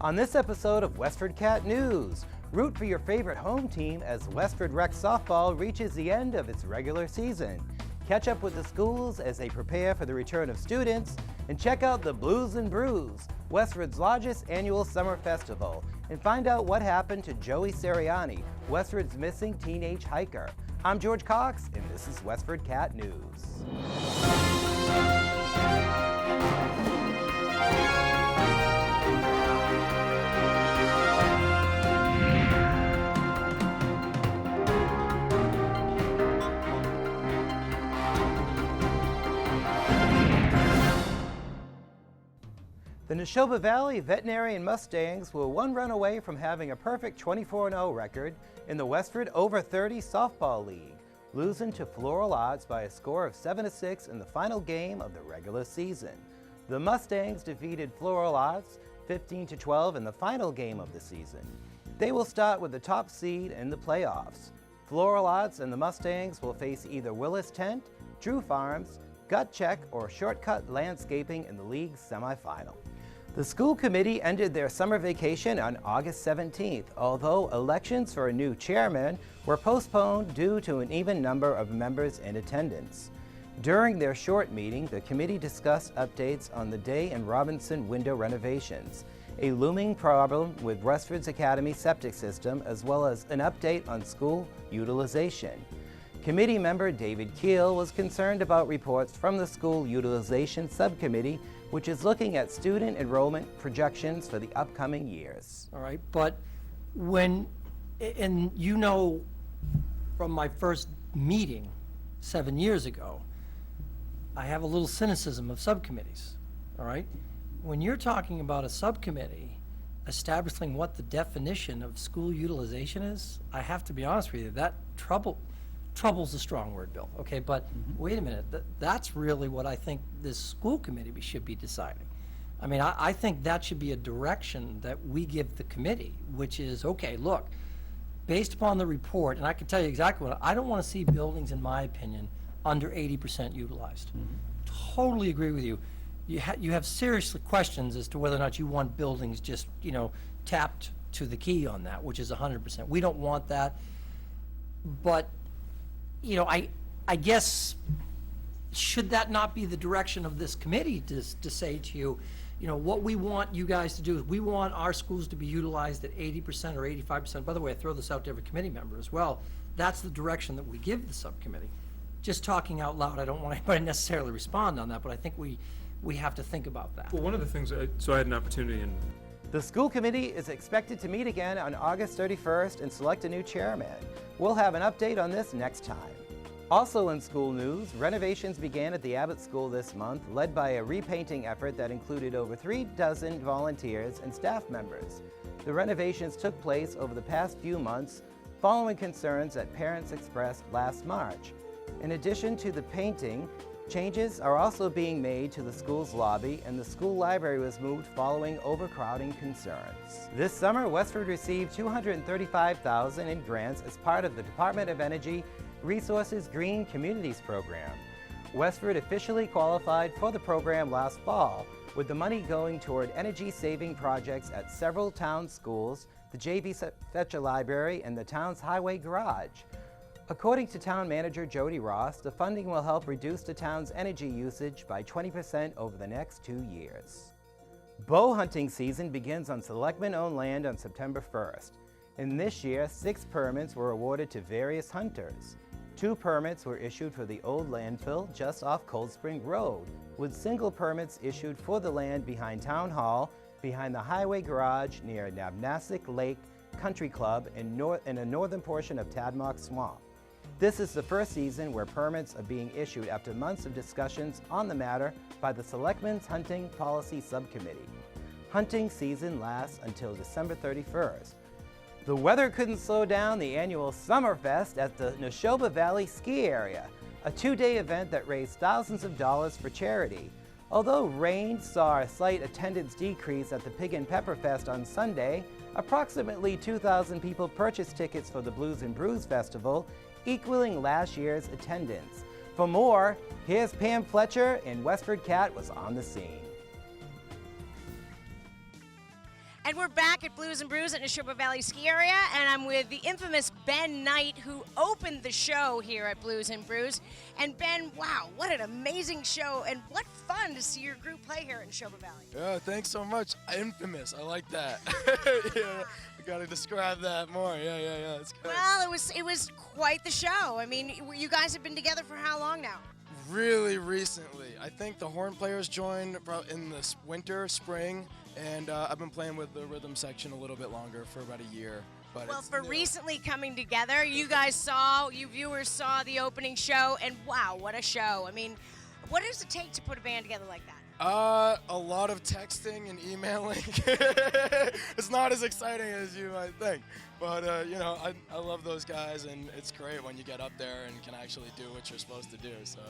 On this episode of WestfordCAT News, root for your favorite home team as Westford Rec Softball reaches the end of its regular season. Catch up with the schools as they prepare for the return of students, and check out the Blues and Brews, Westford's largest annual summer festival, and find out what happened to Joey Seriani, Westford's missing teenage hiker. I'm George Cox, and this is WestfordCAT News. The Neshoba Valley Veterinarian Mustangs were one run away from having a perfect 24-0 record in the Westford Over 30 Softball League, losing to Floral Arts by a score of 7-6 in the final game of the regular season. The Mustangs defeated Floral Arts 15-12 in the final game of the season. They will start with the top seed in the playoffs. Floral Arts and the Mustangs will face either Willis Tent, Drew Farms, Gut Check, or Shortcut Landscaping in the league's semifinal. The school committee ended their summer vacation on August 17th, although elections for a new chairman were postponed due to an even number of members in attendance. During their short meeting, the committee discussed updates on the Day and Robinson window renovations, a looming problem with Westford's Academy septic system, as well as an update on school utilization. Committee member David Keel was concerned about reports from the School Utilization Subcommittee, which is looking at student enrollment projections for the upcoming years. All right, but when, and you know from my first meeting 7 years ago, I have a little cynicism of subcommittees, all right? When you're talking about a subcommittee establishing what the definition of school utilization is, I have to be honest with you, that trouble's a strong word, Bill, okay? But wait a minute, that's really what I think this school committee should be deciding. I mean, I think that should be a direction that we give the committee, which is, okay, look, based upon the report, and I can tell you exactly what, I don't want to see buildings, in my opinion, under 80% utilized. Totally agree with you. You have serious questions as to whether or not you want buildings just, tapped to the key on that, which is 100%. We don't want that, but I guess, should that not be the direction of this committee to say to you, what we want you guys to do is we want our schools to be utilized at 80% or 85%. By the way, I throw this out to every committee member as well. That's the direction that we give the subcommittee. Just talking out loud, I don't want anybody to necessarily respond on that, but I think we have to think about that. Well, one of the things, so I had an opportunity in... The school committee is expected to meet again on August 31st and select a new chairman. We'll have an update on this next time. Also in school news, renovations began at the Abbott School this month, led by a repainting effort that included over 36 volunteers and staff members. The renovations took place over the past few months, following concerns that parents expressed last March. In addition to the painting, changes are also being made to the school's lobby, and the school library was moved following overcrowding concerns. This summer, Westford received $235,000 in grants as part of the Department of Energy Resources Green Communities program. Westford officially qualified for the program last fall, with the money going toward energy-saving projects at several town schools, the J.B. Fetcher Library, and the town's highway garage. According to Town Manager Jody Ross, the funding will help reduce the town's energy usage by 20% over the next 2 years. Bow hunting season begins on selectmen-owned land on September 1st. And this year, 6 permits were awarded to various hunters. 2 permits were issued for the old landfill just off Cold Spring Road, with single permits issued for the land behind Town Hall, behind the highway garage near Nabnasic Lake Country Club in a northern portion of Tadmock Swamp. This is the first season where permits are being issued after months of discussions on the matter by the Selectmen's Hunting Policy Subcommittee. Hunting season lasts until December 31st. The weather couldn't slow down the annual Summerfest at the Neshoba Valley Ski Area, a 2-day event that raised thousands of dollars for charity. Although rain saw a slight attendance decrease at the Pig and Pepper Fest on Sunday, approximately 2,000 people purchased tickets for the Blues and Brews Festival, equaling last year's attendance. For more, here's Pam Fletcher, and WestfordCAT was on the scene. And we're back at Blues and Brews at Neshoba Valley Ski Area, and I'm with the infamous Ben Knight, who opened the show here at Blues and Brews. And Ben, wow, what an amazing show, and what fun to see your group play here in Neshoba Valley. Yeah, thanks so much. Infamous, I like that. Yeah, we gotta describe that more. Yeah, it's good. Well, it was quite the show. I mean, you guys have been together for how long now? Really recently. I think the horn players joined in the winter, spring, and I've been playing with the rhythm section a little bit longer, for about a year. But Well, it's for new. recently coming together, you viewers saw the opening show, and wow, what a show. I mean, what does it take to put a band together like that? A lot of texting and emailing. It's not as exciting as you might think, but I love those guys, and it's great when you get up there and can actually do what you're supposed to do. So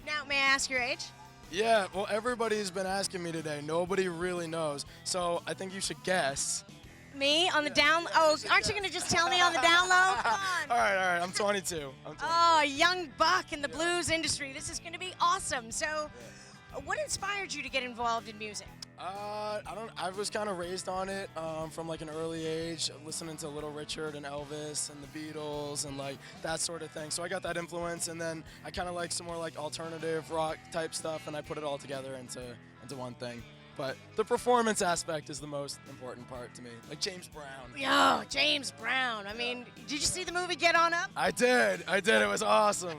Now, may I ask your age? Yeah, well, everybody's been asking me today. Nobody really knows, so I think you should guess. Me on the down? Oh, aren't you going to just tell me on the down low? Come on. All right, I'm 22. Oh, a young buck in the blues industry. This is going to be awesome. So, what inspired you to get involved in music? I was kind of raised on it from like an early age, listening to Little Richard and Elvis and the Beatles and like that sort of thing. So I got that influence, and then I kind of like some more like alternative rock type stuff, and I put it all together into one thing. But the performance aspect is the most important part to me, like James Brown. Oh, James Brown. I mean, did you see the movie Get On Up? I did. It was awesome.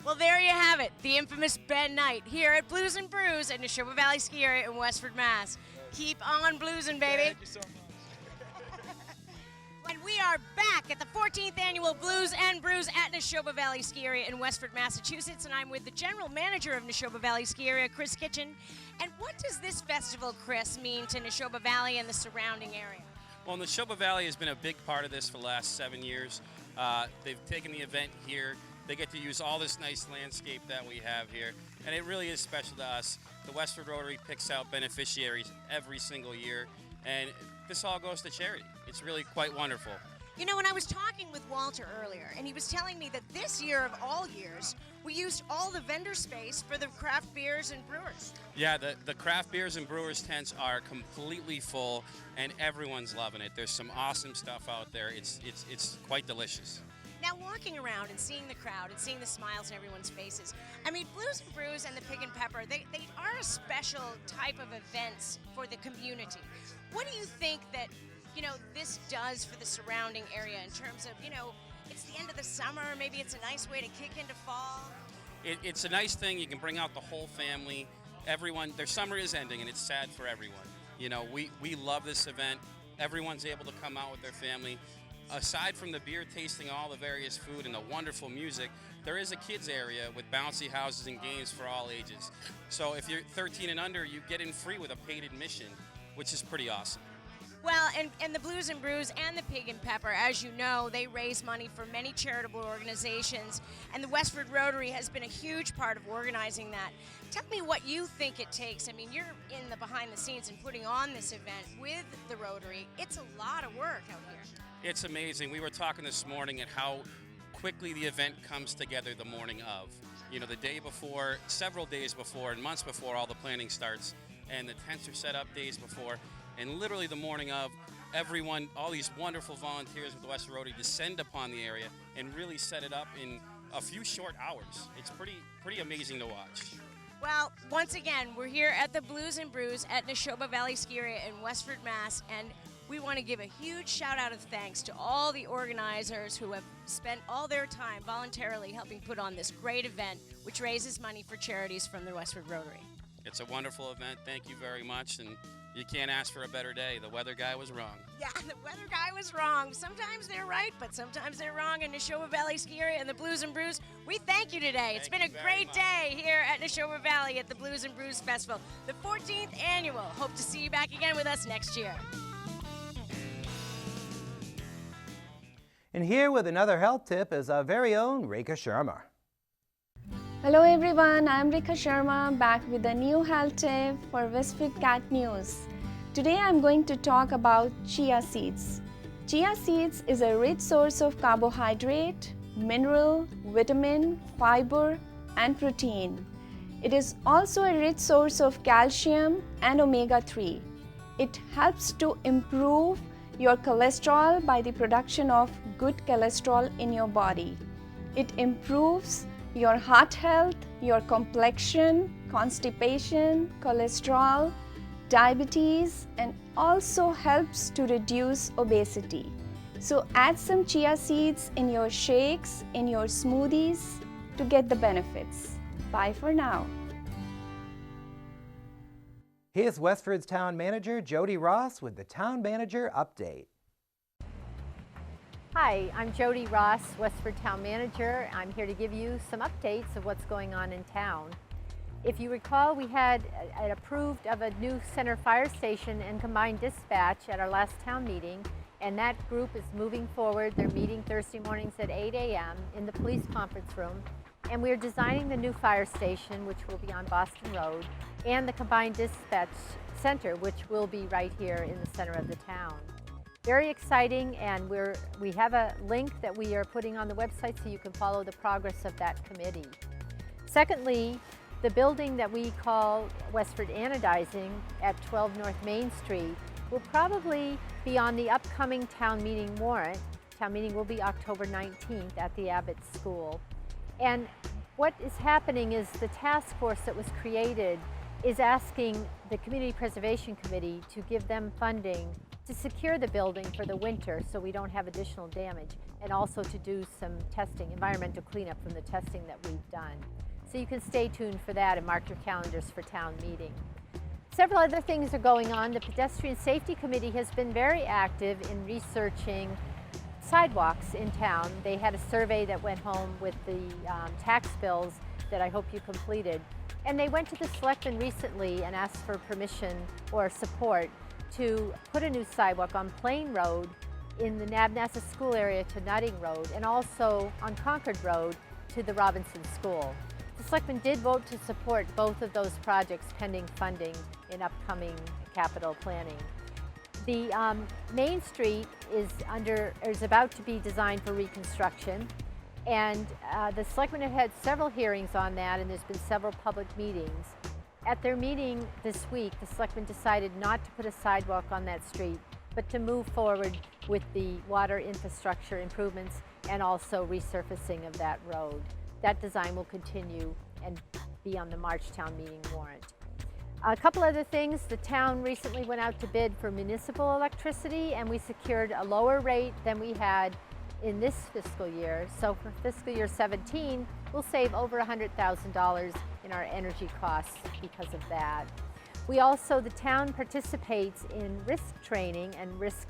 Well, there you have it, the infamous Ben Knight here at Blues and Brews at Neshoba Valley Ski Area in Westford, Mass. Keep on bluesing, baby. Thank you so much. And we are back at the 14th annual Blues and Brews at Neshoba Valley Ski Area in Westford, Massachusetts, and I'm with the general manager of Neshoba Valley Ski Area, Chris Kitchen. And what does this festival, Chris, mean to Neshoba Valley and the surrounding area? Well, Neshoba Valley has been a big part of this for the last 7 years. They've taken the event here. They get to use all this nice landscape that we have here, and it really is special to us. The Westford Rotary picks out beneficiaries every single year, and this all goes to charity. It's really quite wonderful. You know, when I was talking with Walter earlier, and he was telling me that this year of all years, we used all the vendor space for the craft beers and brewers. Yeah, the craft beers and brewers tents are completely full, and everyone's loving it. There's some awesome stuff out there. It's quite delicious. Now, walking around and seeing the crowd and seeing the smiles on everyone's faces, I mean, Blues and Brews and the Pig and Pepper, they are a special type of events for the community. What do you think that, this does for the surrounding area in terms of, it's the end of the summer, maybe it's a nice way to kick into fall? It's a nice thing. You can bring out the whole family. Everyone, their summer is ending, and it's sad for everyone. We love this event. Everyone's able to come out with their family. Aside from the beer tasting, all the various food, and the wonderful music, there is a kids area with bouncy houses and games for all ages. So if you're 13 and under, you get in free with a paid admission, which is pretty awesome. Well, and the Blues and Brews and the Pig and Pepper, as you know, they raise money for many charitable organizations, and the Westford Rotary has been a huge part of organizing that. Tell me what you think it takes. I mean, you're in the behind the scenes and putting on this event with the Rotary. It's a lot of work out here. It's amazing. We were talking this morning at how quickly the event comes together the morning of. The day before, several days before, and months before all the planning starts, and the tents are set up days before, and literally the morning of, everyone, all these wonderful volunteers with the Westford Rotary descend upon the area and really set it up in a few short hours. It's pretty amazing to watch. Well, once again, we're here at the Blues and Brews at Neshoba Valley Ski Area in Westford, Mass, and we want to give a huge shout out of thanks to all the organizers who have spent all their time voluntarily helping put on this great event, which raises money for charities from the Westford Rotary. It's a wonderful event. Thank you very much, and you can't ask for a better day. The weather guy was wrong. Yeah, the weather guy was wrong. Sometimes they're right, but sometimes they're wrong. In Neshoba Valley Ski Area and the Blues and Brews, we thank you today. It's been a great day here at Neshoba Valley at the Blues and Brews Festival, the 14th annual. Hope to see you back again with us next year. And here with another health tip is our very own Rekha Sharma. Hello everyone, I'm Rekha Sharma back with a new health tip for WestfordCAT News. Today I'm going to talk about chia seeds. Chia seeds is a rich source of carbohydrate, mineral, vitamin, fiber and protein. It is also a rich source of calcium and omega-3. It helps to improve your cholesterol by the production of good cholesterol in your body. It improves your heart health, your complexion, constipation, cholesterol, diabetes, and also helps to reduce obesity. So add some chia seeds in your shakes, in your smoothies to get the benefits. Bye for now. Here's Westford's Town Manager, Jody Ross, with the Town Manager Update. Hi, I'm Jody Ross, Westford Town Manager. I'm here to give you some updates of what's going on in town. If you recall, we had approved of a new center fire station and combined dispatch at our last town meeting, and that group is moving forward. They're meeting Thursday mornings at 8 a.m. in the police conference room, and we're designing the new fire station, which will be on Boston Road, and the combined dispatch center, which will be right here in the center of the town. Very exciting, and we have a link that we are putting on the website so you can follow the progress of that committee. Secondly, the building that we call Westford Anodizing at 12 North Main Street will probably be on the upcoming town meeting warrant. Town meeting will be October 19th at the Abbott School. And what is happening is the task force that was created is asking the Community Preservation Committee to give them funding to secure the building for the winter so we don't have additional damage, and also to do some testing, environmental cleanup from the testing that we've done. So you can stay tuned for that and mark your calendars for town meeting. Several other things are going on. The Pedestrian Safety Committee has been very active in researching sidewalks in town. They had a survey that went home with the tax bills that I hope you completed. And they went to the selectmen recently and asked for permission or support to put a new sidewalk on Plain Road in the Nabnasa School area to Nutting Road, and also on Concord Road to the Robinson School. The selectmen did vote to support both of those projects pending funding in upcoming capital planning. The Main Street is about to be designed for reconstruction, and the selectmen have had several hearings on that, and there's been several public meetings. At their meeting this week, the selectmen decided not to put a sidewalk on that street, but to move forward with the water infrastructure improvements and also resurfacing of that road. That design will continue and be on the March town meeting warrant. A couple other things. The town recently went out to bid for municipal electricity, and we secured a lower rate than we had in this fiscal year. So for fiscal year 17, we'll save over $100,000 in our energy costs because of that. We also, the town participates in risk training and risk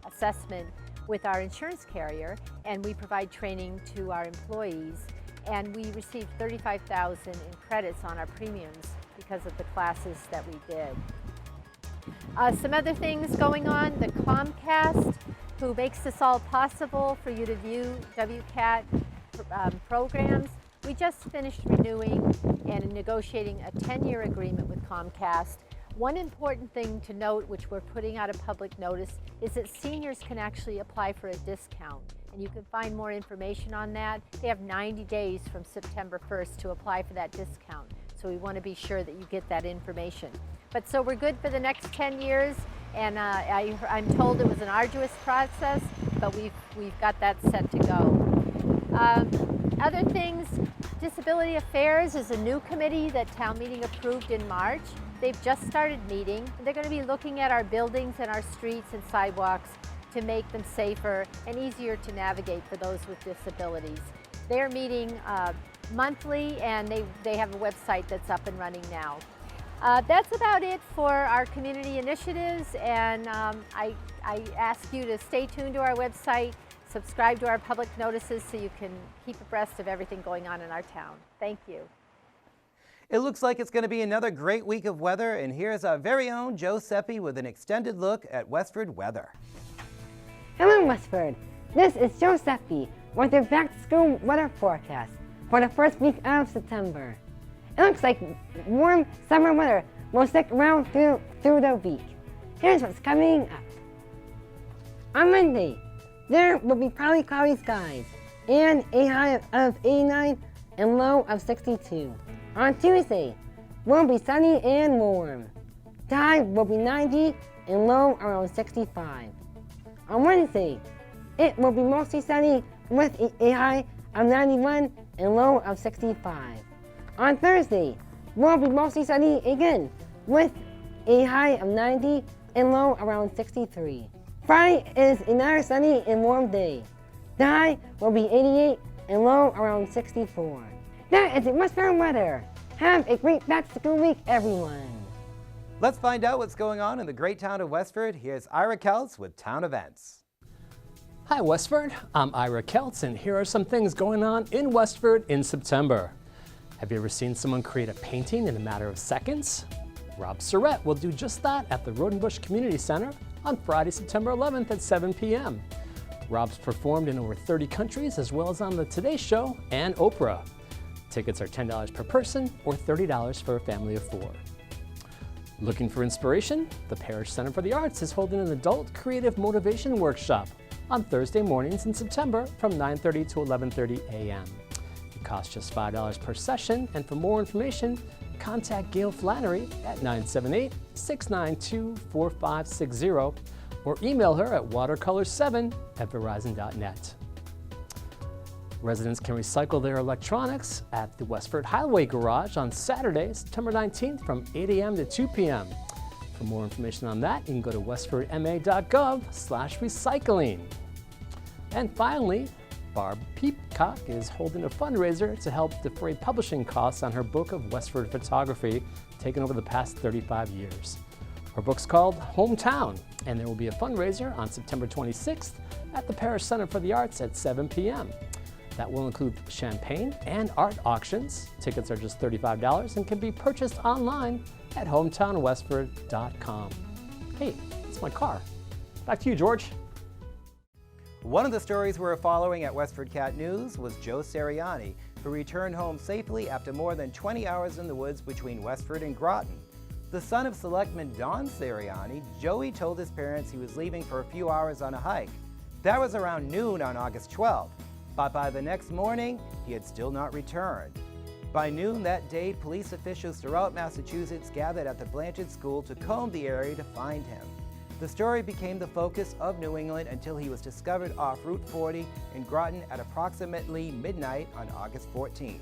assessment with our insurance carrier, and we provide training to our employees, and we received $35,000 in credits on our premiums because of the classes that we did. Some other things going on, the Comcast, who makes this all possible for you to view WCAT programs. We just finished renewing and negotiating a 10-year agreement with Comcast. One important thing to note, which we're putting out a public notice, is that seniors can actually apply for a discount. And you can find more information on that. They have 90 days from September 1st to apply for that discount. So we want to be sure that you get that information. But so we're good for the next 10 years. And I'm told it was an arduous process, but we've got that set to go. Other things, Disability Affairs is a new committee that town meeting approved in March. They've just started meeting. They're going to be looking at our buildings and our streets and sidewalks to make them safer and easier to navigate for those with disabilities. They're meeting monthly, and they have a website that's up and running now. That's about it for our community initiatives, and I ask you to stay tuned to our website, subscribe to our public notices so you can keep abreast of everything going on in our town. Thank you. It looks like it's going to be another great week of weather, and here's our very own Joe Seppi with an extended look at Westford weather. Hello Westford, this is Joe Seppi with your back-to-school weather forecast for the first week of September. It looks like warm summer weather will stick around through the week. Here's what's coming up. On Monday, there will be partly cloudy skies and a high of 89 and low of 62. On Tuesday, will be sunny and warm. The high will be 90 and low around 65. On Wednesday, it will be mostly sunny with a high of 91 and low of 65. On Thursday, will be mostly sunny again with a high of 90 and low around 63. Friday is another sunny and warm day. The high will be 88 and low around 64. That is the Westford weather. Have a great back-to-school week, everyone. Let's find out what's going on in the great town of Westford. Here's Ira Kelts with Town Events. Hi Westford, I'm Ira Kelts, and here are some things going on in Westford in September. Have you ever seen someone create a painting in a matter of seconds? Rob Surratt will do just that at the Rodenbush Community Center on Friday, September 11th at 7 p.m. Rob's performed in over 30 countries as well as on the Today Show and Oprah. Tickets are $10 per person or $30 for a family of 4. Looking for inspiration? The Parish Center for the Arts is holding an adult creative motivation workshop on Thursday mornings in September from 9:30 to 11:30 a.m. It costs just $5 per session, and for more information, contact Gail Flannery at 978-692-4560 or email her at watercolor7@verizon.net. Residents can recycle their electronics at the Westford Highway Garage on Saturday, September 19th from 8 a.m. to 2 p.m. For more information on that, you can go to westfordma.gov/recycling. And finally, Barb Peacock is holding a fundraiser to help defray publishing costs on her book of Westford photography taken over the past 35 years. Her book's called Hometown, and there will be a fundraiser on September 26th at the Parish Center for the Arts at 7 p.m. That will include champagne and art auctions. Tickets are just $35 and can be purchased online at hometownwestford.com. Hey, it's my car. Back to you, George. One of the stories we're following at WestfordCAT News was Joe Seriani, who returned home safely after more than 20 hours in the woods between Westford and Groton. The son of Selectman Don Seriani, Joey told his parents he was leaving for a few hours on a hike. That was around noon on August 12th, but by the next morning, he had still not returned. By noon that day, police officials throughout Massachusetts gathered at the Blanchard School to comb the area to find him. The story became the focus of New England until he was discovered off Route 40 in Groton at approximately midnight on August 14th.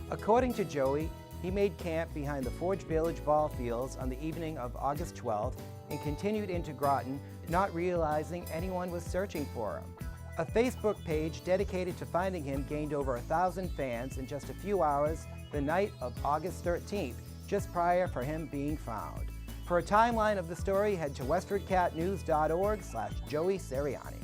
According to Joey, he made camp behind the Forge Village ball fields on the evening of August 12th and continued into Groton, not realizing anyone was searching for him. A Facebook page dedicated to finding him gained over 1,000 fans in just a few hours the night of August 13th, just prior for him being found. For a timeline of the story, head to westfordcatnews.org/Joey Seriani.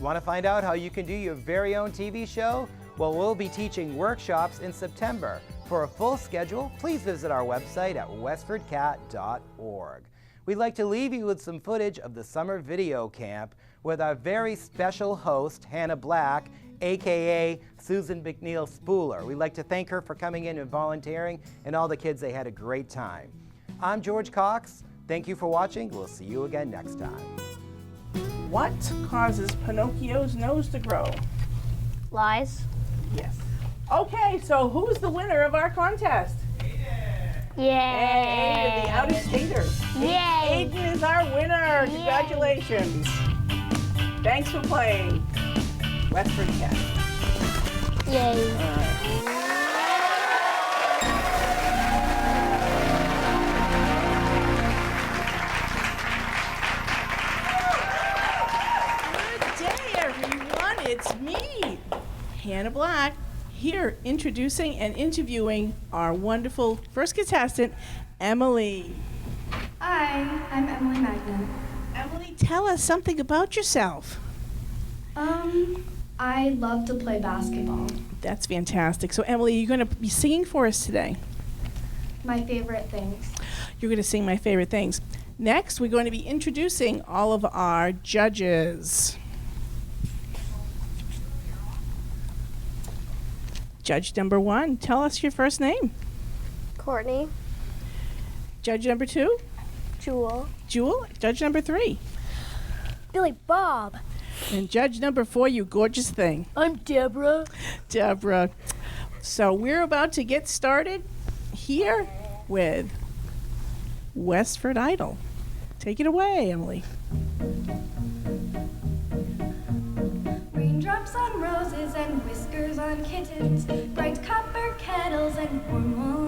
Want to find out how you can do your very own TV show? Well, we'll be teaching workshops in September. For a full schedule, please visit our website at westfordcat.org. We'd like to leave you with some footage of the summer video camp with our very special host, Hannah Black, aka Susan McNeil Spooler. We'd like to thank her for coming in and volunteering, and all the kids, they had a great time. I'm George Cox. Thank you for watching. We'll see you again next time. What causes Pinocchio's nose to grow? Lies. Yes. Okay, so who's the winner of our contest? Yay! Aiden, the out-of-stater. Yay! Aiden is our winner. Yay. Congratulations. Thanks for playing WestfordCAT. Yay! All right. Good day, everyone. It's me, Hannah Black, here introducing and interviewing our wonderful first contestant, Emily. Hi, I'm Emily Magnan. Emily, tell us something about yourself. I love to play basketball. That's fantastic. So, Emily, you're going to be singing for us today. My favorite things. You're going to sing My Favorite Things. Next, we're going to be introducing all of our judges. Judge number 1, tell us your first name. Courtney. Judge number 2? Jewel. Jewel. Judge number 3? Billy Bob. And judge number 4, you gorgeous thing. I'm Deborah. Deborah. So we're about to get started here with Westford Idol. Take it away, Emily. Raindrops on roses and whiskers on kittens, bright copper kettles and warm